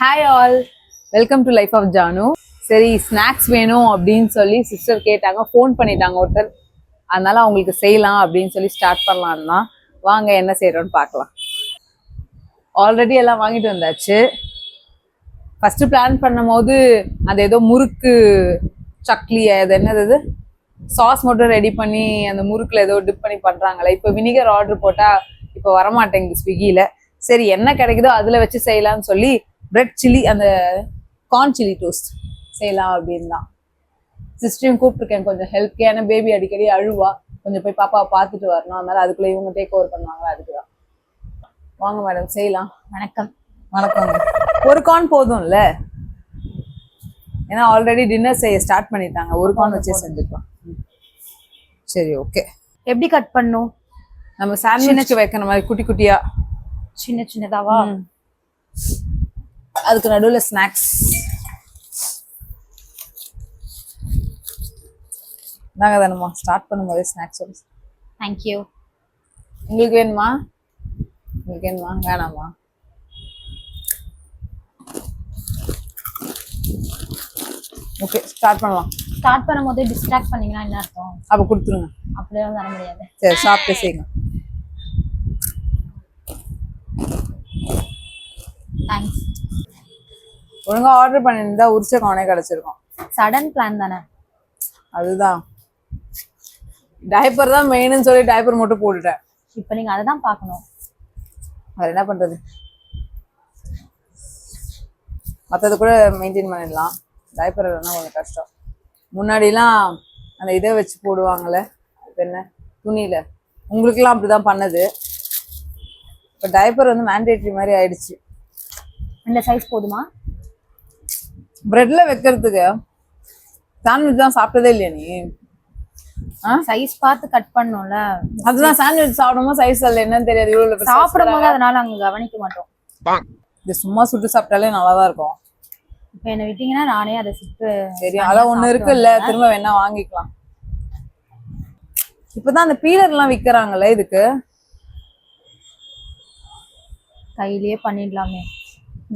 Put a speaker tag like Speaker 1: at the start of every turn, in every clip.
Speaker 1: Hi all, welcome to life of Janu. சரி, snacks வேணும் அப்படின்னு சொல்லி சிஸ்டர் கேட்டாங்க, ஃபோன் பண்ணிட்டாங்க ஒருத்தர். அதனால அவங்களுக்கு செய்யலாம் அப்படின்னு சொல்லி ஸ்டார்ட் பண்ணலான்னு தான். வாங்க என்ன செய்யறோம்னு பார்க்கலாம். ஆல்ரெடி எல்லாம் வாங்கிட்டு வந்தாச்சு. ஃபர்ஸ்ட் பிளான் பண்ணும் போது அது ஏதோ முறுக்கு சக்லி, அது என்னது சாஸ் மட்டும் ரெடி பண்ணி அந்த முறுக்குல ஏதோ டிப் பண்ணி பண்றாங்களே. இப்போ வினிகர் ஆர்டர் போட்டா இப்போ வரமாட்டேங்குது ஸ்விக்கியில. சரி, என்ன கிடைக்குதோ அதுல வச்சு செய்யலாம்னு சொல்லி பிரெட் சில்லி, அந்த கார்ன் சில்லி டோஸ்ட் செய்யலாம் அப்படின்னு தான். சிஸ்டரையும் கூப்பிட்டுருக்கேன் கொஞ்சம் ஹெல்ப்க்கு. ஏன்னா பேபி அடிக்கடி அழுவா, கொஞ்சம் போய் பாப்பாவை பார்த்துட்டு வரணும். அதனால அதுக்குள்ள இவங்க டேக் ஓவர் பண்ணுவாங்களா, அதுக்கு தான். வாங்க மேடம், செய்யலாம்.
Speaker 2: வணக்கம்.
Speaker 1: வணக்கம். ஒரு கார்ன் போதும்ல, ஏன்னா ஆல்ரெடி டின்னர் செய்ய ஸ்டார்ட் பண்ணிட்டாங்க. ஒரு கார்ன் வச்சே செஞ்சுக்கலாம். சரி, ஓகே.
Speaker 2: எப்படி கட் பண்ணும்?
Speaker 1: நம்ம சாண்ட்விச் வைக்கிற மாதிரி குட்டி குட்டியா,
Speaker 2: சின்ன சின்னதாவா?
Speaker 1: அதுக்கு நடுவில் ஸ்நாக்ஸ். நாங்க தானம்மா ஸ்டார்ட் பண்ணும்போதே ஸ்நாக்ஸ்.
Speaker 2: தேங்க்யூ.
Speaker 1: உங்களுக்கு வேணுமா? உங்களுக்கு வேணுமா? வேணாமா? ஓகே, ஸ்டார்ட் பண்ணலாம்.
Speaker 2: ஸ்டார்ட் பண்ணும்போது டிஸ்ட்ராக்ட் பண்ணீங்கன்னா என்ன அர்த்தம்?
Speaker 1: அப்போ கொடுத்துருங்க.
Speaker 2: அப்படியே தர முடியாது.
Speaker 1: சரி, சாப்பிட்டு செய்யுங்க.
Speaker 2: தேங்க்ஸ்.
Speaker 1: ஒழுங்கா ஆர்டர் பண்ணியிருந்தா உரிச்ச கார்னே கிடைச்சிருக்கும்.
Speaker 2: சடன் பிளான் தானே.
Speaker 1: அதுதான், டைப்பர் தான் மெயின்னு சொல்லி டைப்பர் மட்டும் போட்டுட்டேன்.
Speaker 2: இப்போ நீங்க அதை தான் பார்க்கணும்.
Speaker 1: வேற என்ன பண்றது, மற்றது கூட மெயின்டைன் பண்ணிடலாம். டைப்பர் இல்லைன்னா கொஞ்சம் கஷ்டம். முன்னாடிலாம் அந்த இதை வச்சு போடுவாங்கல்ல, அது என்ன, துணியில, உங்களுக்குலாம் அப்படிதான் பண்ணது. இப்போ டைப்பர் வந்து மேண்டேட்ரி மாதிரி ஆயிடுச்சு.
Speaker 2: இந்த சைஸ் போதுமா?
Speaker 1: பிரெட்ல வைக்கிறதுக்கு. சாண்ட்விச் தான் சாப்பிட்டதே இல்லையா நீ?
Speaker 2: சைஸ் பார்த்து கட் பண்ணோம்ல.
Speaker 1: அதுதான் சாண்ட்விச் சாப்பிடும்போது சைஸ் அல்ல என்னன்னு தெரியாது. இவ்வளவு
Speaker 2: சாப்பிடும்போது அதனால அங்க கவனிக்க மாட்டோம்.
Speaker 1: இது சும்மா சுட்டு சாப்பிட்டாலே நல்லாதான் இருக்கும்.
Speaker 2: இப்ப என்ன விட்டீங்கன்னா நானே அதை சுட்டு
Speaker 1: தெரியும். அதான் ஒண்ணு இருக்குல்ல, திரும்ப வேணா வாங்கிக்கலாம். இப்பதான் அந்த பீலர் எல்லாம் விக்கிறாங்கல்ல, இதுக்கு
Speaker 2: கையிலேயே பண்ணிடலாமே.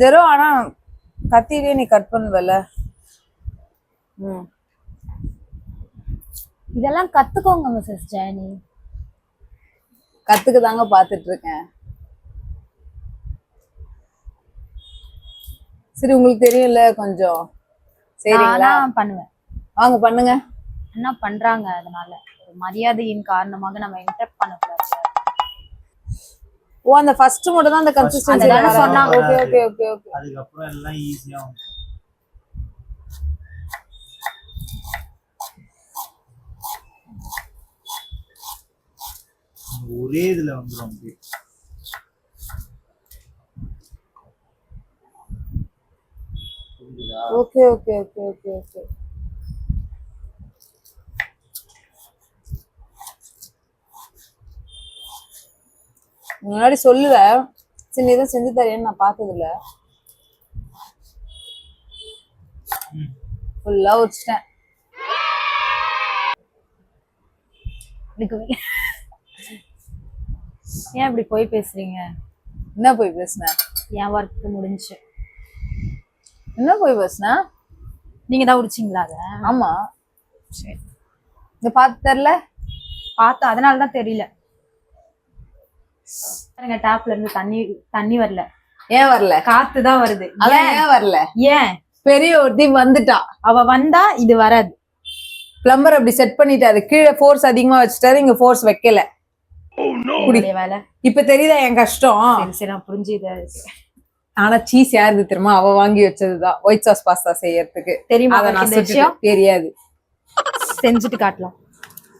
Speaker 1: ஜெரோ, ஆனா கத்திலேயே நீ கட் பண்ணுவல.
Speaker 2: இதெல்லாம் கத்துக்கோங்க மிஸ்ஸஸ் ஜானி.
Speaker 1: கத்துக்க தாங்க பாத்துட்டு இருக்கேன். சரி, உங்களுக்கு தெரியும்ல கொஞ்சம். சரிங்களா?
Speaker 2: பண்ணுவேன்.
Speaker 1: வாங்க பண்ணுங்க.
Speaker 2: என்ன பண்றாங்க, அதனால ஒரு மரியாதையின் காரணமாக நம்ம இன்டரப்ட் பண்ணக்கூடாது.
Speaker 1: ஓ, அந்த ஃபர்ஸ்ட் மட்டும் தான் அந்த கன்சிஸ்டன்சி
Speaker 2: சொன்னாங்க.
Speaker 1: Okay okay okay okay.
Speaker 3: அதுக்கு அப்புறம் எல்லாம் ஈஸியா ஒரே இதுல வந்துரும்.
Speaker 1: Okay okay okay okay okay. முன்னாடி சொல்லுவ, சரி நீ தான் செஞ்சு தரேன்னு நான் பார்த்தது இல்ல. ஃபுல்லா உரிச்சிட்டேன்.
Speaker 2: ஏன் இப்படி போய் பேசுறீங்க?
Speaker 1: என்ன போய் பேசுன?
Speaker 2: என் ஒர்க் முடிஞ்சு.
Speaker 1: என்ன போய் பேசுன?
Speaker 2: நீங்க தான் உரிச்சிங்களா அத?
Speaker 1: ஆமா. சரி, இந்த பார்த்து தெரியல.
Speaker 2: பார்த்தா அதனாலதான் தெரியல. பாருங்க, டேப்ல இருந்து தண்ணி வரல. ஏன் வரல? காத்து தான் வருது.
Speaker 1: ஏன் வரல?
Speaker 2: ஏன்?
Speaker 1: பெரிய ஒருத்தி வந்துட்டா.
Speaker 2: அவ வந்தா இது வராது.
Speaker 1: பிளம்பர் அப்படி செட் பண்ணிட்டாரு. கீழே ஃபோர்ஸ் அதிகமா வச்சுட்டாரு, இங்க ஃபோர்ஸ் வைக்கல.
Speaker 2: வேலை
Speaker 1: இப்ப தெரியுதா என் கஷ்டம்?
Speaker 2: சரி, நான் புரிஞ்சுது.
Speaker 1: ஆனா சீஸ் யாருது தெரியுமா? அவ வாங்கி வச்சதுதான், ஒயிட் சாஸ் பாஸ்தா செய்யறதுக்கு.
Speaker 2: தெரியுமா?
Speaker 1: தெரியாது.
Speaker 2: செஞ்சுட்டு காட்டலாம்.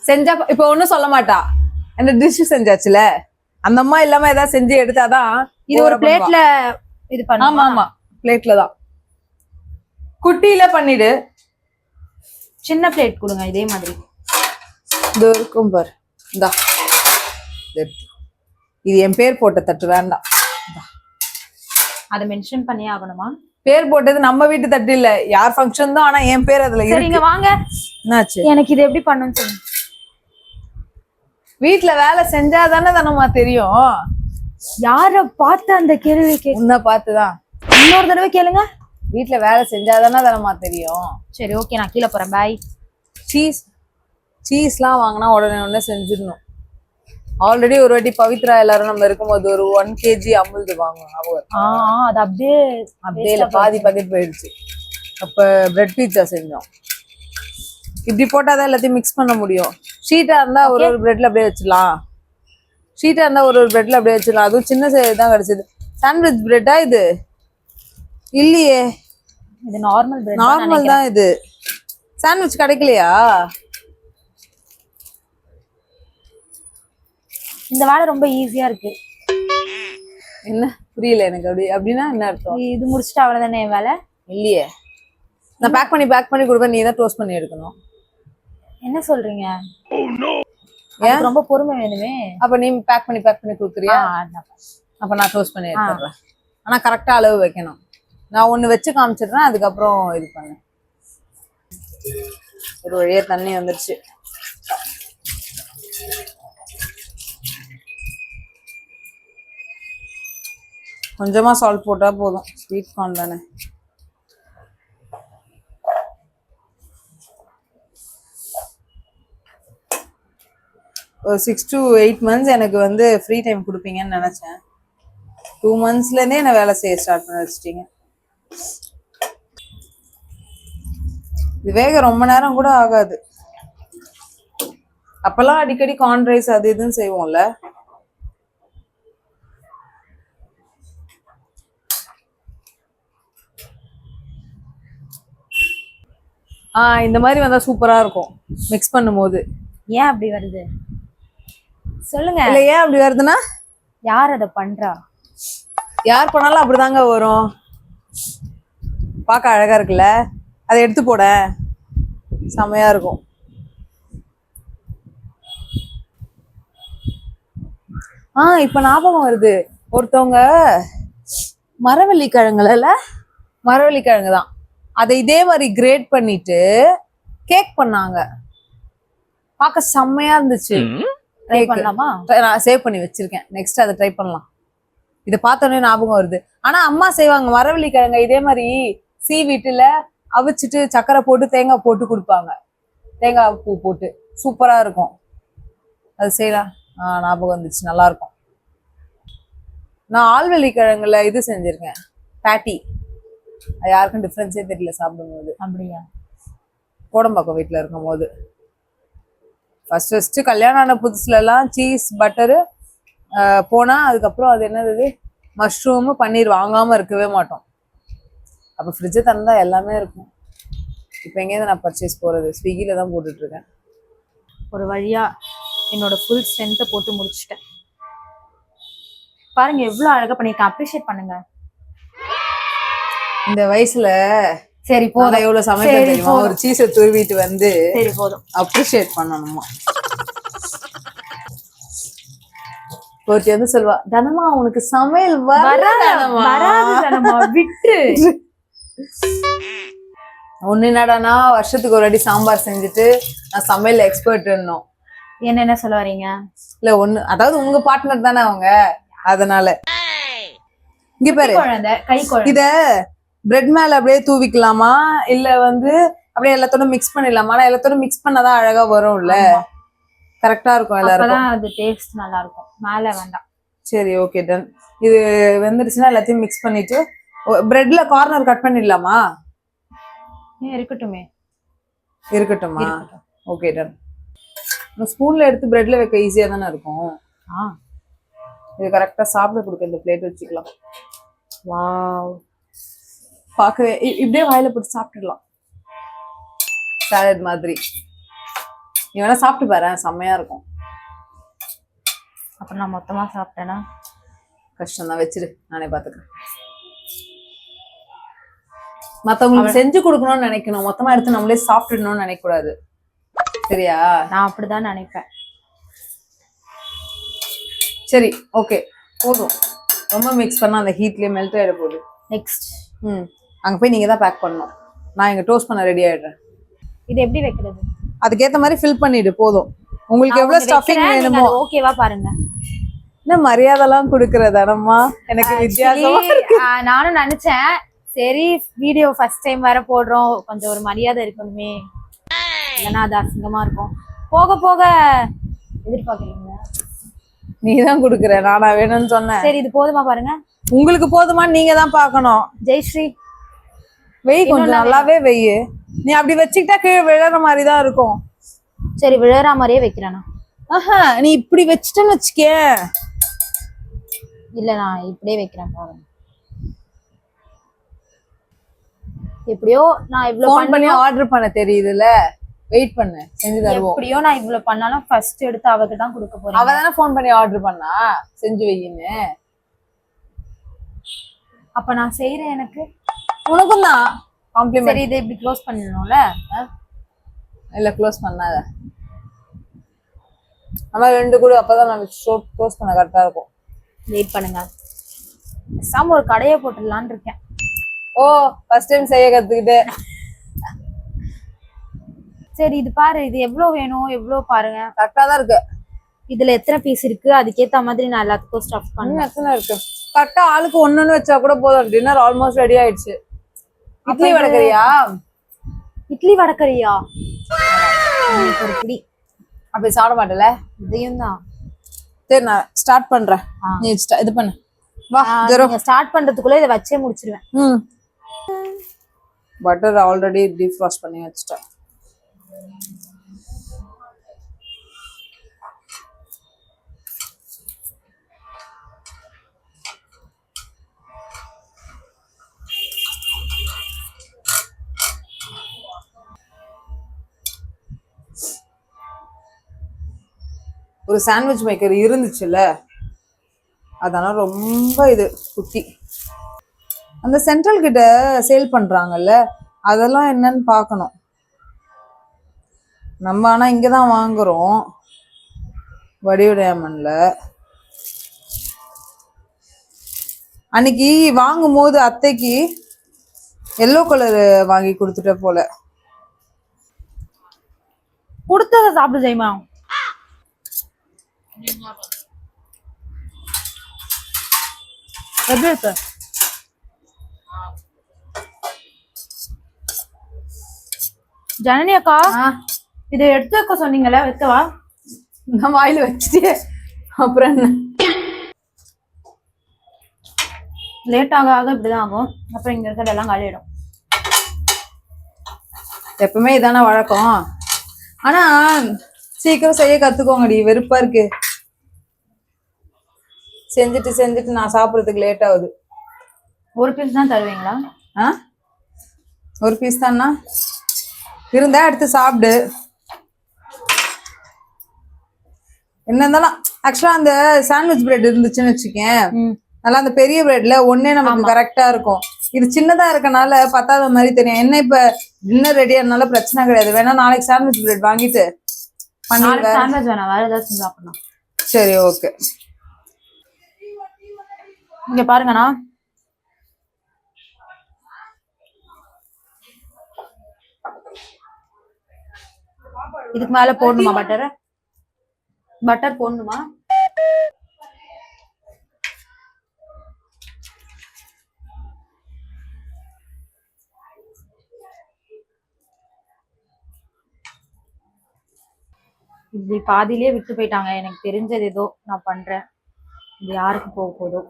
Speaker 1: செஞ்சா இப்ப ஒண்ணும் சொல்ல மாட்டா. அந்த டிஷ் செஞ்சாச்சுல, அந்த அம்மா இல்லாம ஏதாவது செஞ்சு எடுத்தாதான்.
Speaker 2: இது ஒரு பிளேட்ல இது பண்ணு.
Speaker 1: ஆமா ஆமா, பிளேட்ல தான். குட்டியில பண்ணிடு.
Speaker 2: சின்ன பிளேட் கொடுங்க இதே மாதிரி.
Speaker 1: இது இருக்கும் பாரு. இந்தா, இது என் பேர் போட்ட தட்டு வேண்டாம்.
Speaker 2: அதை மென்ஷன் பண்ணி ஆகணுமா?
Speaker 1: பேர் போட்டது நம்ம வீட்டு தட்டு இல்ல, யார் ஃபங்க்ஷன் தான், ஆனா என் பேர் அதுல இருக்கு.
Speaker 2: சரிங்க, வாங்க.
Speaker 1: என்னாச்சு?
Speaker 2: எனக்கு இது எப்படி பண்ணணும்னு சொல்லுங்க.
Speaker 1: வீட்டுல வேலை செஞ்சாதானே தானம்மா தெரியும்.
Speaker 2: யார பார்த்து அந்த கேள்வி
Speaker 1: உன்னை பார்த்துதான்.
Speaker 2: நீ இன்னொரு தடவை கேளுங்க.
Speaker 1: வீட்ல வேலை செஞ்சாதானே தரமா தெரியும்.
Speaker 2: சரி ஓகே, நான் கீழே போறேன். பாய்.
Speaker 1: சீஸ்லாம் வாங்கினா உடனே செஞ்சிடணும். ஆல்ரெடி ஒரு வாட்டி பவித்ரா எல்லாரும் நம்ம இருக்கும்போது ஒரு 1 kg அமுல்து வாங்கணும்.
Speaker 2: அது அப்படியே
Speaker 1: அப்படியே பாதி பாக்கெட் போயிடுச்சு. அப்ப பிரெட் பீட்சா செஞ்சோம். இப்படி போட்டாதான் எல்லாத்தையும் மிக்ஸ் பண்ண முடியும். ஷீட்டா இருந்தா ஒரு பிரெட்ல அப்படியே வச்சிடலாம். அதுவும் சின்ன சைஸ் தான் கிடைச்சது. சாண்ட்விச் பிரெட்டா இது? இல்லையே,
Speaker 2: இது நார்மல் பிரெட்.
Speaker 1: நார்மல் தான் இது. சாண்ட்விச் கிடைக்கலையா?
Speaker 2: இந்த வேலை ரொம்ப ஈஸியா இருக்கு.
Speaker 1: என்ன புரியல எனக்கு. அப்படின்னா என்ன அர்த்தம்?
Speaker 2: இது முடிச்சுட்டு அவ்வளவுதானே என் வேலை?
Speaker 1: இல்லையே, நான் பேக் பண்ணி கொடுப்பேன். நீ தான் டோஸ்ட் பண்ணி எடுக்கணும்.
Speaker 2: என்ன சொல்றீங்க? ஏன் ரொம்ப பொறுமை வேணுமே.
Speaker 1: அப்ப நீ பேக் பண்ணி கொடுக்குறியா? அப்ப நான் டோஸ்ட் பண்ணி எடுத்துறேன். ஆனா கரெக்டா அளவு வைக்கணும். நான் ஒண்ணு வச்சு காமிச்சிடுறேன், அதுக்கப்புறம் இது பண்ணு. ஒரு வழியா தண்ணி வந்துருச்சு. கொஞ்சமா சால்ட் போட்டா போதும். ஸ்வீட் கார்ன் தானே. ஒரு 6 to 8 months எனக்கு வந்து ஃப்ரீ டைம் கொடுப்பீங்கன்னு நினைச்சேன். 2 monthsல இருந்தே என்ன வேலை செய்ய ஸ்டார்ட் பண்ண வச்சிட்டீங்க. இது வேக ரொம்ப நேரம் கூட ஆகாது. அப்பெல்லாம் அடிக்கடி கார்ன் ரைஸ் அது இதுன்னு செய்வோம்ல. இந்த மாதிரி வந்தா சூப்பரா இருக்கும் மிக்ஸ் பண்ணும்போது.
Speaker 2: ஏன் அப்படி வருது சொல்லுங்க.
Speaker 1: இல்ல ஏன் அப்படி வருதுன்னா,
Speaker 2: யார் அதை பண்றா?
Speaker 1: யார் பண்ணாலும் அப்படிதாங்க வரும். பார்க்க அழகா இருக்குல்ல, அதை எடுத்து போட செமையா இருக்கும். இப்ப ஞாபகம் வருது. ஒருத்தவங்க மரவள்ளி கிழங்கு தான், அதை இதே மாதிரி கிரேட் பண்ணிட்டு கேக் பண்ணாங்க. பார்க்க செம்மையா இருந்துச்சு.
Speaker 2: ட்ரை பண்ணலாமா?
Speaker 1: நான் சேவ் பண்ணி வச்சிருக்கேன். நெக்ஸ்ட் அதை ட்ரை பண்ணலாம். இதை பார்த்தோன்னே ஞாபகம் வருது. ஆனா அம்மா செய்வாங்க மரவள்ளி கிழங்க இதே மாதிரி வீட்டுல அவிச்சிட்டு சக்கரை போட்டு தேங்காய் போட்டு கொடுப்பாங்க. தேங்காய் பூ போட்டு சூப்பரா இருக்கும். அது செய்யலாம். ஞாபகம் வந்துச்சு, நல்லா இருக்கும். நான் ஆழ்வள்ளி கிழங்குல இது செஞ்சிருக்கேன், பேட்டி. அது யாருக்கும் டிஃபரன்ஸே தெரியல சாப்பிடும்போது.
Speaker 2: அப்படியா?
Speaker 1: கோடம்பாக்கம் வீட்டுல இருக்கும் போது ஃபர்ஸ்ட் கல்யாணம் ஆன புதுசுல எல்லாம் சீஸ் பட்டரு போனா, அதுக்கப்புறம் அது என்னது மஷ்ரூம் பன்னீர் வாங்காம இருக்கவே மாட்டோம். அப்ப ஃப்ரிட்ஜை திறந்தா எல்லாமே இருக்கும். இப்ப எங்கேயிருந்து நான் பர்ச்சேஸ் போறது? ஸ்விக்கில தான் போட்டுட்டு இருக்கேன்.
Speaker 2: ஒரு வழியா என்னோட ஃபுல் ஸ்ட்ரென்த்தை போட்டு முடிச்சிட்டேன். பாருங்க எவ்வளவு அழகா பண்ணிருக்கேன். அப்ரிஷியேட் பண்ணுங்க.
Speaker 1: இந்த வயசுல
Speaker 2: சரி போதும்,
Speaker 1: எவ்வளவு சமைக்க தெரியுமா? ஒரு சீஸை துருவிட்டு வந்து
Speaker 2: சரி போதும்
Speaker 1: அப்ரிஷியேட் பண்ணணுமா? ஒருத்தி வந்து சொல்வா, தனமா உனக்கு சமையல்
Speaker 2: வராது விட்டு.
Speaker 1: ஒண்ணு என்னடானா வருஷத்துக்கு ஒரு வாட்டி சாம்பார் செஞ்சுட்டு நான் சமையல் எக்ஸ்பர்ட்.
Speaker 2: என்ன சொல்ல வரீங்க?
Speaker 1: இல்ல ஒண்ணு, அதாவது உங்க பார்ட்னர் தானே அவங்க, அதனால. இங்க பாரு, இத பிரெட் மேல அப்படியே தூவிக்கலாமா, இல்ல வந்து அப்படியே எல்லாத்தோட மிக்ஸ் பண்ணிடலாமா? ஆனா எல்லாத்தோட மிக்ஸ் பண்ணாதான் அழகா வரும்ல, கரெக்டா இருக்கும் எல்லாருக்கும்.
Speaker 2: அது டேஸ்ட் நல்லா இருக்கும். மேல வேண்டாம்.
Speaker 1: சரி ஓகே டன். இது வெந்துருச்சுன்னா எல்லாத்தையும் மிக்ஸ் பண்ணிட்டு பிரெட்ல கார்னர் கட் பண்ணிடலாமா? இருக்கட்டுமா? Okay done. ஸ்பூன்ல எடுத்து பிரெட்ல வைக்க ஈஸியா தானே இருக்கும். இது கரெக்டா சாப்பிட கொடுக்க இந்த பிளேட் வச்சுக்கலாம். வாவ், பார்க்கவே இப்படியே வாயில போட்டு சாப்பிட்டுடலாம், சாலட் மாதிரி. நீ வேணா சாப்பிட்டு பாரு, செம்மையா இருக்கும்.
Speaker 2: அப்புறம் நான் மொத்தமா சாப்பிட்டேன்னா
Speaker 1: கஷ்டம் தான், வச்சிரு, நானே பாத்துக்கிறேன். மத்தவங்களுக்கு செஞ்சு கொடுக்கணும்னு நினைக்கணும், மொத்தமா எடுத்து நம்மளே சாப்பிட்டுடணும்னு நினைக்க கூடாது, சரியா?
Speaker 2: நான் அப்படிதான் நினைப்பேன்.
Speaker 1: சரி ஓகே போதும். ரொம்ப மிக்ஸ் பண்ணா அந்த ஹீட்லயே மெல்ட் ஆயிட போகுது.
Speaker 2: நெக்ஸ்ட்
Speaker 1: அங்க போய் நீங்க தான் பேக் பண்ணணும். நான் இங்க டோஸ்ட் பண்ண ரெடி ஆயிடுறேன்.
Speaker 2: இது எப்படி வைக்கிறது?
Speaker 1: அதுக்கேத்த மாதிரி ஃபில் பண்ணிடு போதும். உங்களுக்கு எவ்வளவு ஸ்டஃபிங் வேணுமோ.
Speaker 2: ஓகேவா பாருங்க.
Speaker 1: என்ன மரியாதைலாம் கொடுக்கறதானம்மா எனக்கு வித்தியாசமா
Speaker 2: Actually, நானும் நினைச்சேன் சரி வீடியோ ஃபர்ஸ்ட் டைம் வேற போடுறோம் கொஞ்சம் ஒரு மரியாதை இருக்கணுமே இல்லைன்னா அது அசிங்கமா இருக்கும் போக போக எதிர்பார்க்குறீங்க
Speaker 1: நீதான் கொடுக்குற நானா வேணும்னு சொன்னேன்.
Speaker 2: சரி இது போதுமா பாருங்க
Speaker 1: உங்களுக்கு போதுமான்னு நீங்க தான் பார்க்கணும்.
Speaker 2: ஜெயஸ்ரீ
Speaker 1: வெய் கொஞ்சம் நல்லாவே வெய்யு. நீ அப்படி வச்சுக்கிட்டா கீழே விழற மாதிரி தான் இருக்கும்.
Speaker 2: சரி விழற மாதிரியே வைக்கிறேனா?
Speaker 1: ஆஹா நீ இப்படி வச்சுட்டேன்னு வச்சுக்கே.
Speaker 2: இல்ல நான் இப்படியே வைக்கிறேன் பாருங்க. எப்படியோ நான் இவ்வளவு
Speaker 1: ஃபோன் பண்ணி ஆர்டர் பண்ண தெரியுதுல. வெயிட் பண்ணு செஞ்சு தருவோம்.
Speaker 2: எப்படியோ நான் இவ்வளவு பண்ணாலும் ஃபர்ஸ்ட் எடுத்து அவக்கு தான் கொடுக்க போறேன்.
Speaker 1: அவ தானே ஃபோன் பண்ணி ஆர்டர் பண்ணா செஞ்சு வையின்னு.
Speaker 2: அப்ப நான் செய்யறேன் எனக்கு
Speaker 1: உனக்கும் தான் காம்ப்ளிமெண்ட்.
Speaker 2: சரி இதை இப்படி க்ளோஸ் பண்ணிடணும்ல?
Speaker 1: இல்ல க்ளோஸ் பண்ணாத. நம்ம ரெண்டு கூட அப்பதான் நம்ம க்ளோஸ் பண்ண கரெக்டா இருக்கும்.
Speaker 2: வெயிட் பண்ணுங்க. சாம ஒரு கடையை போட்டுடலான்னு இருக்கேன்.
Speaker 1: ஓ ஃபர்ஸ்ட் டைம் செய்ய கத்துக்கிட்டு.
Speaker 2: சரி இது பாரு இது எவ்வளவு வேணும் எவ்வளவு பாருங்க.
Speaker 1: கரெக்டா தான் இருக்கு.
Speaker 2: இதுல எத்தனை பீஸ் இருக்கு அதுக்கேத்த மாதிரி நான் எல்லாத்துக்கும் ஸ்டஃப் பண்ணேன்.
Speaker 1: எத்தனை இருக்கு கரெக்டா ஆளுக்கு ஒன்னொன்னு வச்சா கூட போதும். டின்னர் ஆல்மோஸ்ட் ரெடி ஆயிடுச்சு. இட்லி வடக்கறியா?
Speaker 2: இட்லி வடக்கறியா? ஒரு பிடி.
Speaker 1: அப்படி சாப்பிட மாட்டல?
Speaker 2: இதையும் தான்.
Speaker 1: சரி நான் ஸ்டார்ட் பண்றேன். நீ இது பண்ணு. வா
Speaker 2: நீங்க ஸ்டார்ட் பண்றதுக்குள்ள இதை வச்சே முடிச்சிருவேன்.
Speaker 1: பட்டர் ஆல்ரெடி டீஃப்ராஸ்ட் பண்ணி வச்சிட்டேன். ஒரு சாண்ட்விச் மேக்கர் இருந்துச்சுல்ல அதெல்லாம் ரொம்ப இது குட்டி. அந்த சென்ட்ரல் கிட்ட சேல் பண்றாங்கல்ல அதெல்லாம் என்னன்னு பார்க்கணும். நம்ம ஆனா இங்கதான் வாங்குறோம் வடிவடையாமன்ல. அன்னைக்கு வாங்கும் போது அத்தைக்கு எல்லோ கலர் வாங்கி கொடுத்துட்ட போல.
Speaker 2: கொடுத்தத சாப்பிடு ஜெயமா. எப்படி இருக்கு? ஜனனி அக்கா இதை எடுத்து வைக்க சொன்னீங்கல்ல வைக்கவா?
Speaker 1: நான் வாயில வச்சுட்டே அப்புறம் என்ன
Speaker 2: லேட் ஆக ஆக இப்படிதான் ஆகும். அப்புறம் இங்க இருக்கிறது எல்லாம் காலியிடும்.
Speaker 1: எப்பவுமே இதான வழக்கம். ஆனா சீக்கிரம் செய்ய கத்துக்கோங்கடி. வெறுப்பா இருக்கு. செஞ்சுட்டு நான் சாப்பிடறதுக்கு லேட் ஆகுது.
Speaker 2: ஒரு பீஸ் தான் தருவீங்களா?
Speaker 1: ஒரு பீஸ் தானா இருந்தா எடுத்து சாப்பிடு. என்ன இருந்தாலும் ஆக்சுவலா அந்த சாண்ட்விச் பிரெட் இருந்துச்சுன்னு வச்சுக்கேன் நல்லா அந்த பெரிய பிரெட்ல ஒன்னே நமக்கு கரெக்டா இருக்கும். இது சின்னதா இருக்கனால பத்தாத மாதிரி தெரியும். என்ன இப்ப டின்னர் ரெடியா இருந்தாலும் பிரச்சனை கிடையாது. வேணா நாளைக்கு சாண்ட்விச் பிரெட் வாங்கிட்டு
Speaker 2: சாண்ட்விச் வேணாம் வேற ஏதாச்சும் சாப்பிடலாம்.
Speaker 1: சரி ஓகே.
Speaker 2: இங்க பாருங்கண்ணா இதுக்கு மேல போடணுமா பட்டர்? பட்டர் போடணுமா? இப்படி பாதியிலே விட்டு போயிட்டாங்க. எனக்கு தெரிஞ்சது ஏதோ நான் பண்றேன். இது யாருக்கு போக போதோ.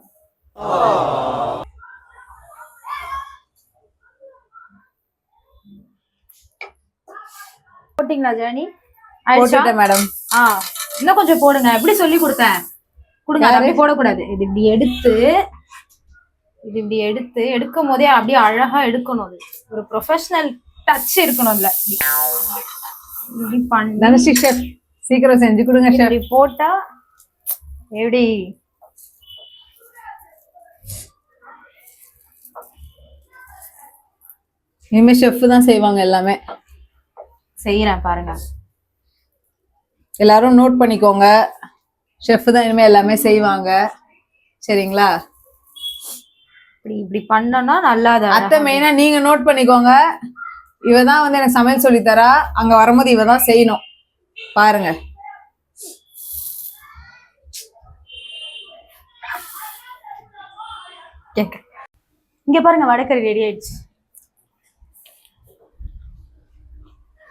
Speaker 2: போட்டீங்களா ஜானி?
Speaker 1: போட்டுட்டேன் மேடம்.
Speaker 2: இன்னும் கொஞ்சம் போடுங்க. எப்படி சொல்லி கொடுத்தேன் கொடுங்க. அப்படி போடக்கூடாது. இது இப்படி எடுத்து எடுக்கும் போதே அப்படியே அழகா எடுக்கணும். அது ஒரு ப்ரொஃபஷனல் டச் இருக்கணும். இல்ல இப்படி பண்ண
Speaker 1: சீக்கிரம் செஞ்சு கொடுங்க.
Speaker 2: இப்படி போட்டா எப்படி
Speaker 1: இனிமே ஷெஃப் தான் செய்வாங்க எல்லாமே.
Speaker 2: செய்யறேன் பாருங்க.
Speaker 1: எல்லாரும் நோட் பண்ணிக்கோங்க. ஷெஃப் தான் இனிமே எல்லாமே செய்வாங்க. சரிங்களா?
Speaker 2: இப்படி பண்ணோம்னா நல்லா.
Speaker 1: அத்தை மெயினா நீங்க நோட் பண்ணிக்கோங்க. இவதான் வந்து எனக்கு சமையல் சொல்லித்தரா. அங்க வரும்போது இவதான் செய்யணும். பாருங்க
Speaker 2: கேக்க. இங்க பாருங்க வடக்கறி ரெடி ஆயிடுச்சு.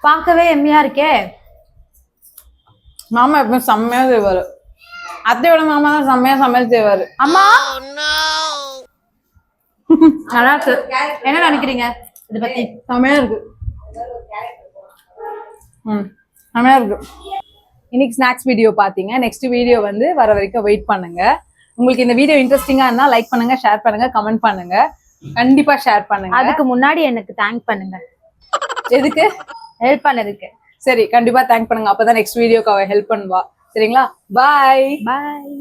Speaker 2: பார்க்கவே எம்மையா இருக்கே.
Speaker 1: மாமா எப்பவுமே செம்மையா செய்வாரு. அத்தையோட மாமா தான் செம்மையா சமையல் செய்வாரு.
Speaker 2: அம்மா நல்லா இருக்கு. என்ன நினைக்கிறீங்க இத பத்தி?
Speaker 1: செம்மையா இருக்கு. செம்மையா இருக்கு. இன்னைக்கு ஸ்நாக்ஸ் வீடியோ பாத்தீங்க. நெக்ஸ்ட் வீடியோ வந்து வர வரைக்கும் வெயிட் பண்ணுங்க. உங்களுக்கு இந்த வீடியோ இன்ட்ரெஸ்டிங்கா இருந்தா லைக் பண்ணுங்க, ஷேர் பண்ணுங்க, கமெண்ட் பண்ணுங்க. கண்டிப்பா ஷேர் பண்ணுங்க.
Speaker 2: அதுக்கு முன்னாடி எனக்கு தேங்க் பண்ணுங்க.
Speaker 1: எதுக்கு?
Speaker 2: ஹெல்ப் பண்ணதுக்கு.
Speaker 1: சரி, கண்டிப்பா தேங்க் பண்ணுங்க. அப்பதான் நெக்ஸ்ட் வீடியோக்கு அவ ஹெல்ப் பண்ணுவா. சரிங்களா? பாய்.
Speaker 2: பாய்.